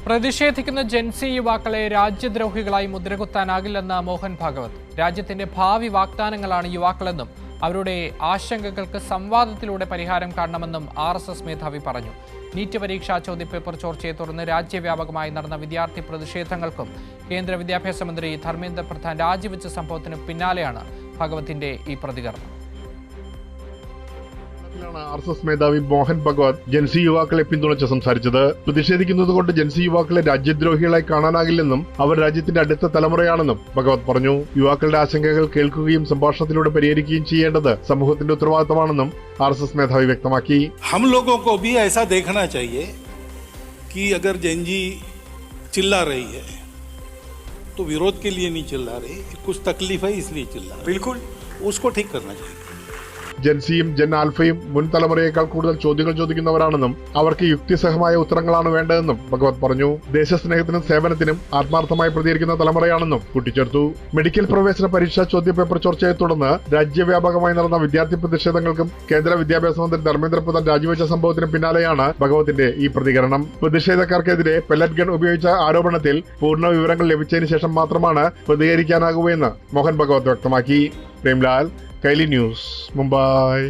പ്രതിഷേധിക്കുന്ന ജൻസി യുവാക്കളെ രാജ്യദ്രോഹികളായി മുദ്രകുത്താനാകില്ലെന്ന് മോഹൻ ഭാഗവത്. രാജ്യത്തിന്റെ ഭാവി വാഗ്ദാനങ്ങളാണ് യുവാക്കളെന്നും അവരുടെ ആശങ്കകൾക്ക് സംവാദത്തിലൂടെ പരിഹാരം കാണണമെന്നും RSS മേധാവി പറഞ്ഞു. നീറ്റ് പരീക്ഷാ ചോദ്യപേപ്പർ ചോർച്ചയെ തുടർന്ന് രാജ്യവ്യാപകമായി നടന്ന വിദ്യാർത്ഥി പ്രതിഷേധങ്ങൾക്കും കേന്ദ്ര വിദ്യാഭ്യാസ മന്ത്രി ധർമ്മേന്ദ്ര പ്രധാൻ രാജിവെച്ച സംഭവത്തിന് പിന്നാലെയാണ് ഭാഗവത്തിന്റെ ഈ പ്രതികരണം. RSS മേധാവി മോഹൻ ഭഗവത് ജൻസി യുവാക്കളെ പിന്തുണച്ച് സംസാരിച്ചത്. പ്രതിഷേധിക്കുന്നതുകൊണ്ട് ജൻസി യുവാക്കളെ രാജ്യദ്രോഹികളായി കാണാനാകില്ലെന്നും അവർ രാജ്യത്തിന്റെ അടുത്ത തലമുറയാണെന്നും ഭഗവത് പറഞ്ഞു. യുവാക്കളുടെ ആശങ്കകൾ കേൾക്കുകയും സംഭാഷണത്തിലൂടെ പരിഹരിക്കുകയും ചെയ്യേണ്ടത് സമൂഹത്തിന്റെ ഉത്തരവാദിത്തമാണെന്നും RSS മേധാവി വ്യക്തമാക്കി. हम लोगों को भी ऐसा देखना चाहिए कि अगर जेनजी चिल्ला रही है तो विरोध के लिए नहीं चिल्ला रही, कुछ तकलीफ है इसलिए चिल्ला रही। बिल्कुल उसको ठीक करना चाहिए. ജൻസിയും ജൻ ആൽഫയും മുൻ തലമുറയേക്കാൾ കൂടുതൽ ചോദ്യങ്ങൾ ചോദിക്കുന്നവരാണെന്നും അവർക്ക് യുക്തിസഹമായ ഉത്തരങ്ങളാണ് വേണ്ടതെന്നും ഭഗവത് പറഞ്ഞു. ദേശസ്നേഹത്തിനും സേവനത്തിനും ആത്മാർത്ഥമായി പ്രതികരിക്കുന്ന തലമുറയാണെന്നും കൂട്ടിച്ചേർത്തു. മെഡിക്കൽ പ്രവേശന പരീക്ഷാ ചോദ്യപേപ്പർ ചോർച്ചയെ തുടർന്ന് രാജ്യവ്യാപകമായി നടന്ന വിദ്യാർത്ഥി പ്രതിഷേധങ്ങൾക്കും കേന്ദ്ര വിദ്യാഭ്യാസ മന്ത്രി ധർമ്മേന്ദ്ര പ്രധാൻ രാജിവെച്ച സംഭവത്തിന് പിന്നാലെയാണ് ഭഗവത്തിന്റെ ഈ പ്രതികരണം. പ്രതിഷേധക്കാർക്കെതിരെ പെല്ലറ്റ് ഗൺ ഉപയോഗിച്ച ആരോപണത്തിൽ പൂർണ്ണ വിവരങ്ങൾ ലഭിച്ചതിന് ശേഷം മാത്രമാണ് പ്രതികരിക്കാനാകുകയെന്ന് മോഹൻ ഭഗവത് വ്യക്തമാക്കി. പ്രേംലാൽ, കൈലി ന്യൂസ്, മുംബൈ.